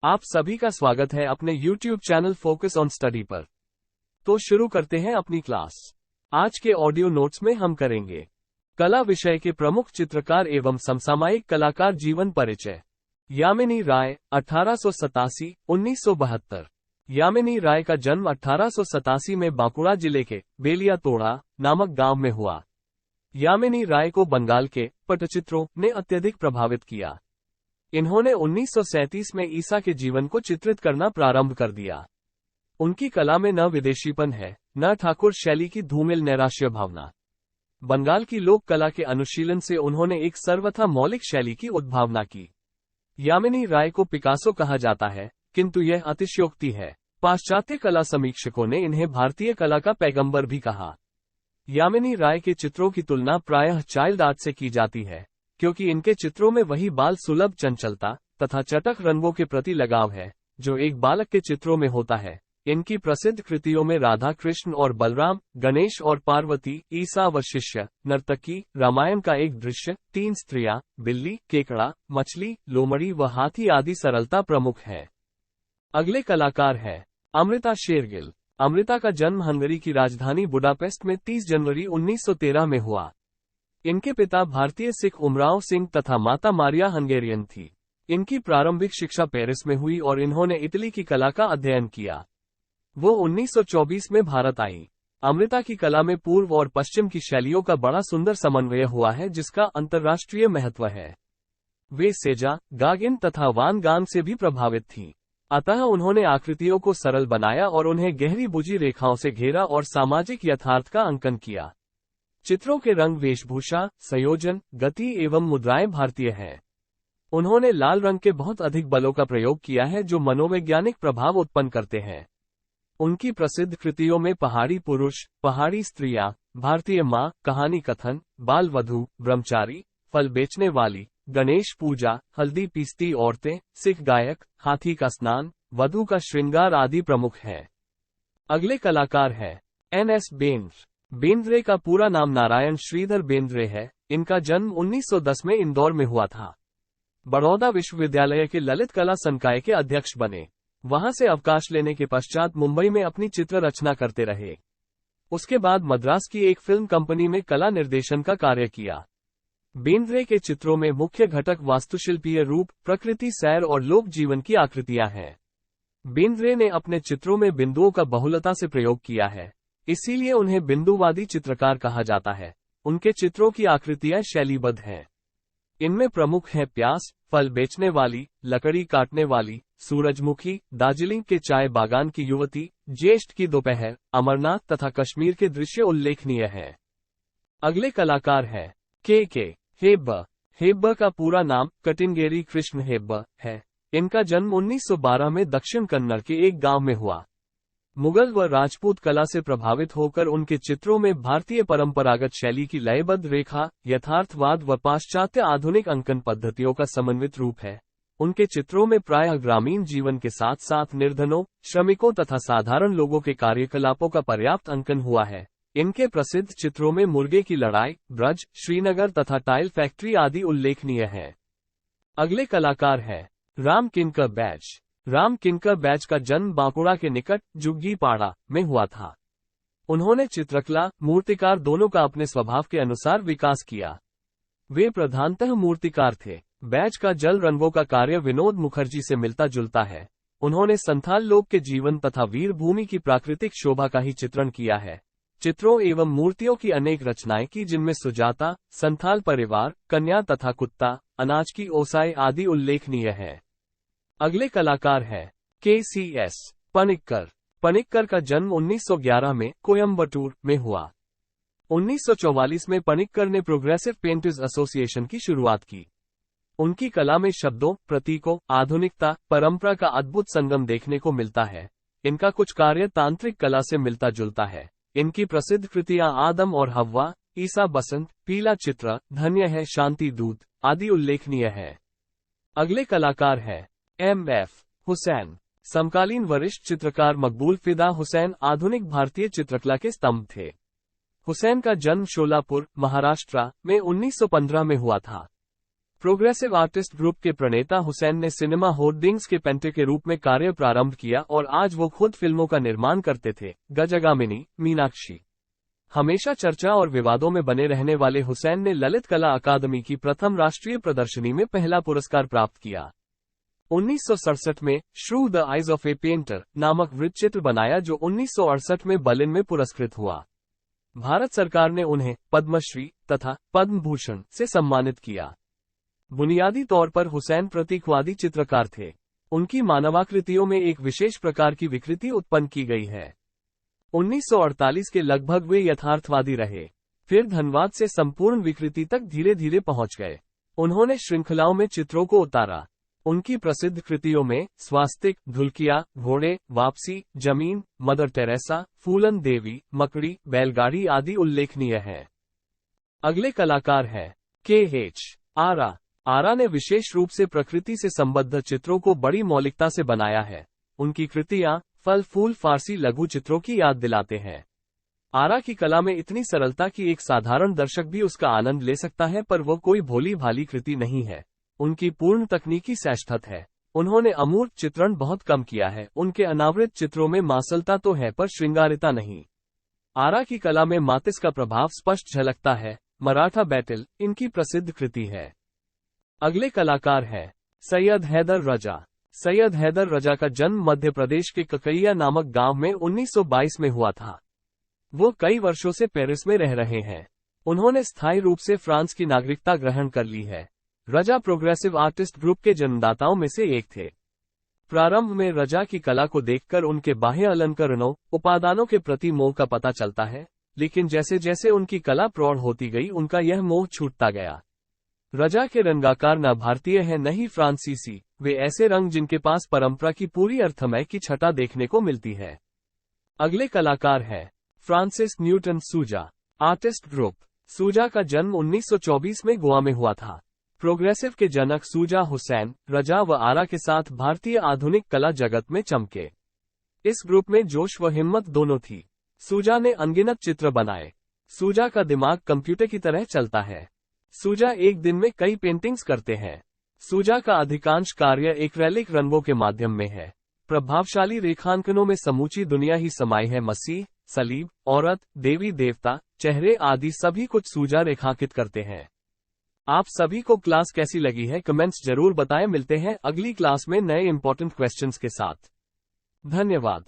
आप सभी का स्वागत है अपने YouTube channel focus on study पर। तो शुरू करते हैं अपनी क्लास। आज के ऑडियो नोट्स में हम करेंगे कला विषय के प्रमुख चित्रकार एवं समसामयिक कलाकार जीवन परिचय। यामिनी राय 1887-1972। यामिनी राय का जन्म 1887 में बांकुड़ा जिले के बेलियातोड़ा नामक गांव में हुआ। यामिनी राय को बंगाल के पटचित्रों ने अत्यधिक प्रभावित किया। इन्होंने 1937 में ईसा के जीवन को चित्रित करना प्रारंभ कर दिया। उनकी कला में न विदेशीपन है, न ठाकुर शैली की धूमिल नैराश्य भावना। बंगाल की लोक कला के अनुशीलन से उन्होंने एक सर्वथा मौलिक शैली की उद्भावना की। यामिनी राय को पिकासो कहा जाता है, किंतु यह अतिशयोक्ति है। पाश्चात्य कला समीक्षकों ने इन्हें भारतीय कला का पैगंबर भी कहा। यामिनी राय के चित्रों की तुलना प्रायः चाइल्ड आर्ट से की जाती है, क्योंकि इनके चित्रों में वही बाल सुलभ चंचलता तथा चटक रंगों के प्रति लगाव है जो एक बालक के चित्रों में होता है। इनकी प्रसिद्ध कृतियों में राधा कृष्ण और बलराम, गणेश और पार्वती, ईसा व शिष्य, नर्तकी, रामायण का एक दृश्य, 3 स्त्रियां, बिल्ली, केकड़ा, मछली, लोमड़ी व हाथी आदि सरलता प्रमुख है। अगले कलाकार है अमृता शेरगिल। अमृता का जन्म हंगरी की राजधानी बुडापेस्ट में 30 जनवरी 1913 में हुआ। इनके पिता भारतीय सिख उमराव सिंह तथा माता मारिया हंगेरियन थी। इनकी प्रारंभिक शिक्षा पेरिस में हुई और इन्होंने इटली की कला का अध्ययन किया। वो 1924 में भारत आई। अमृता की कला में पूर्व और पश्चिम की शैलियों का बड़ा सुंदर समन्वय हुआ है, जिसका अंतर्राष्ट्रीय महत्व है। वे सेजा, गागिन तथा वान गांग से भी प्रभावित थीं। अतः उन्होंने आकृतियों को सरल बनाया और उन्हें गहरी बुझी रेखाओं से घेरा और सामाजिक यथार्थ का अंकन किया। चित्रों के रंग, वेशभूषा, संयोजन, गति एवं मुद्राएं भारतीय हैं। उन्होंने लाल रंग के बहुत अधिक बलों का प्रयोग किया है जो मनोवैज्ञानिक प्रभाव उत्पन्न करते हैं। उनकी प्रसिद्ध कृतियों में पहाड़ी पुरुष, पहाड़ी स्त्रियां, भारतीय मां, कहानी कथन, बाल वधू, ब्रह्मचारी, फल बेचने वाली, गणेश पूजा, हल्दी पीसती औरतें, सिख गायक, हाथी का स्नान, वधू का श्रृंगार आदि प्रमुख हैं। अगले कलाकार है NS बेंद्रे। बेंद्रे का पूरा नाम नारायण श्रीधर बेंद्रे है। इनका जन्म 1910 में इंदौर में हुआ था। बड़ौदा विश्वविद्यालय के ललित कला संकाय के अध्यक्ष बने। वहां से अवकाश लेने के पश्चात मुंबई में अपनी चित्र रचना करते रहे। उसके बाद मद्रास की एक फिल्म कंपनी में कला निर्देशन का कार्य किया। बेंद्रे के चित्रों में मुख्य घटक वास्तुशिल्पीय रूप, प्रकृति सैर और लोक जीवन की आकृतियां हैं। बेंद्रे ने अपने चित्रों में बिंदुओं का बहुलता से प्रयोग किया है, इसीलिए उन्हें बिंदुवादी चित्रकार कहा जाता है। उनके चित्रों की आकृतियां शैलीबद्ध हैं। इनमें प्रमुख हैं प्यास, फल बेचने वाली, लकड़ी काटने वाली, सूरजमुखी, दार्जिलिंग के चाय बागान की युवती, ज्येष्ठ की दोपहर, अमरनाथ तथा कश्मीर के दृश्य उल्लेखनीय हैं। अगले कलाकार है के हेब्बर। हेब्बर का पूरा नाम कटिंगेरी कृष्ण हेब्बर है। इनका जन्म 1912 में दक्षिण कन्नड़ के एक गांव में हुआ। मुगल व राजपूत कला से प्रभावित होकर उनके चित्रों में भारतीय परंपरागत शैली की लयबद्ध रेखा, यथार्थवाद व पाश्चात्य आधुनिक अंकन पद्धतियों का समन्वित रूप है। उनके चित्रों में प्रायः ग्रामीण जीवन के साथ साथ निर्धनों, श्रमिकों तथा साधारण लोगों के कार्यकलापों का पर्याप्त अंकन हुआ है। इनके प्रसिद्ध चित्रों में मुर्गे की लड़ाई, ब्रज, श्रीनगर तथा टाइल फैक्ट्री आदि उल्लेखनीय हैं। अगले कलाकार है राम किंकर बैज। राम किंकर बैज का जन्म बांकुड़ा के निकट जुग्गीपाड़ा में हुआ था। उन्होंने चित्रकला, मूर्तिकार दोनों का अपने स्वभाव के अनुसार विकास किया। वे प्रधानतः मूर्तिकार थे। बैज का जल रंगों का कार्य विनोद मुखर्जी से मिलता जुलता है। उन्होंने संथाल लोक के जीवन तथा वीर भूमि की प्राकृतिक शोभा का ही चित्रण किया है। चित्रों एवं मूर्तियों की अनेक रचनाएं की, जिनमें सुजाता, संथाल परिवार, कन्या तथा कुत्ता, अनाज की ओसाई आदि उल्लेखनीय है। अगले कलाकार है KCS पनिक्कर। पनिक्कर का जन्म 1911 में कोयम्बटूर में हुआ। 1944 में पनिक्कर ने प्रोग्रेसिव पेंटर्स एसोसिएशन की शुरुआत की। उनकी कला में शब्दों, प्रतीकों, आधुनिकता, परंपरा का अद्भुत संगम देखने को मिलता है। इनका कुछ कार्य तांत्रिक कला से मिलता जुलता है। इनकी प्रसिद्ध कृतियां आदम और हव्वा, ईसा बसंत, पीला चित्र, धन्य है शांति दूत आदि उल्लेखनीय है। अगले कलाकार है MF हुसैन। समकालीन वरिष्ठ चित्रकार मकबूल फिदा हुसैन आधुनिक भारतीय चित्रकला के स्तंभ थे। हुसैन का जन्म शोलापुर, महाराष्ट्र में 1915 में हुआ था। प्रोग्रेसिव आर्टिस्ट ग्रुप के प्रणेता हुसैन ने सिनेमा होर्डिंग्स के पेंटर के रूप में कार्य प्रारंभ किया और आज वो खुद फिल्मों का निर्माण करते थे। गजगामिनी, मीनाक्षी। हमेशा चर्चा और विवादों में बने रहने वाले हुसैन ने ललित कला अकादमी की प्रथम राष्ट्रीय प्रदर्शनी में पहला पुरस्कार प्राप्त किया। 1967 में श्रू the eyes of A painter नामक वृत्तचित्र बनाया जो 1968 में बर्लिन में पुरस्कृत हुआ। भारत सरकार ने उन्हें पद्मश्री तथा पद्म भूषण से सम्मानित किया। बुनियादी तौर पर हुसैन प्रतीकवादी चित्रकार थे। उनकी मानवाकृतियों में एक विशेष प्रकार की विकृति उत्पन्न की गई है। 1948 के लगभग वे यथार्थवादी रहे, फिर धनवाद से संपूर्ण विकृति तक धीरे धीरे पहुंच गए। उन्होंने श्रृंखलाओं में चित्रों को उतारा। उनकी प्रसिद्ध कृतियों में स्वास्तिक, धुलकिया, घोड़े, वापसी, जमीन, मदर टेरेसा, फूलन देवी, मकड़ी, बैलगाड़ी आदि उल्लेखनीय हैं। अगले कलाकार हैं के.एच. आरा। आरा ने विशेष रूप से प्रकृति से संबद्ध चित्रों को बड़ी मौलिकता से बनाया है। उनकी कृतियां फल फूल फारसी लघु चित्रों की याद दिलाते हैं। आरा की कला में इतनी सरलता कि एक साधारण दर्शक भी उसका आनंद ले सकता है, पर वो कोई भोली भाली कृति नहीं है। उनकी पूर्ण तकनीकी श्रेष्ठत है। उन्होंने अमूर्त चित्रण बहुत कम किया है। उनके अनावृत चित्रों में मासलता तो है पर श्रृंगारिता नहीं। आरा की कला में मातिस का प्रभाव स्पष्ट झलकता है। मराठा बैटल इनकी प्रसिद्ध कृति है। अगले कलाकार हैं सैयद हैदर रजा। सैयद हैदर रजा का जन्म मध्य प्रदेश के ककैया नामक गांव में 1922 में हुआ था। वो कई वर्षों से पेरिस में रह रहे हैं। उन्होंने स्थायी रूप से फ्रांस की नागरिकता ग्रहण कर ली है। रजा प्रोग्रेसिव आर्टिस्ट ग्रुप के जन्मदाताओं में से एक थे। प्रारंभ में रजा की कला को देखकर उनके बाह्य अलंकरणों, उपादानों के प्रति मोह का पता चलता है, लेकिन जैसे जैसे उनकी कला प्रौढ़ होती गई उनका यह मोह छूटता गया। रजा के रंगाकार न भारतीय हैं न ही फ्रांसीसी, वे ऐसे रंग जिनके पास परंपरा की पूरी अर्थमय की छटा देखने को मिलती है। अगले कलाकार हैं फ्रांसिस न्यूटन सूजा। Artist group. सूजा का जन्म 1924 में गोवा में हुआ था। प्रोग्रेसिव के जनक सूजा हुसैन, रजा व आरा के साथ भारतीय आधुनिक कला जगत में चमके। इस ग्रुप में जोश व हिम्मत दोनों थी। सूजा ने अनगिनत चित्र बनाए। सूजा का दिमाग कंप्यूटर की तरह चलता है। सूजा एक दिन में कई पेंटिंग्स करते हैं। सूजा का अधिकांश कार्य एक्रेलिक रंगों के माध्यम में है। प्रभावशाली रेखांकनों में समूची दुनिया ही समाई है। मसीह, सलीब, औरत, देवी देवता, चेहरे आदि सभी कुछ सूजा रेखांकित करते हैं। आप सभी को क्लास कैसी लगी है कमेंट्स जरूर बताएं। मिलते हैं अगली क्लास में नए इंपॉर्टेंट क्वेश्चंस के साथ। धन्यवाद।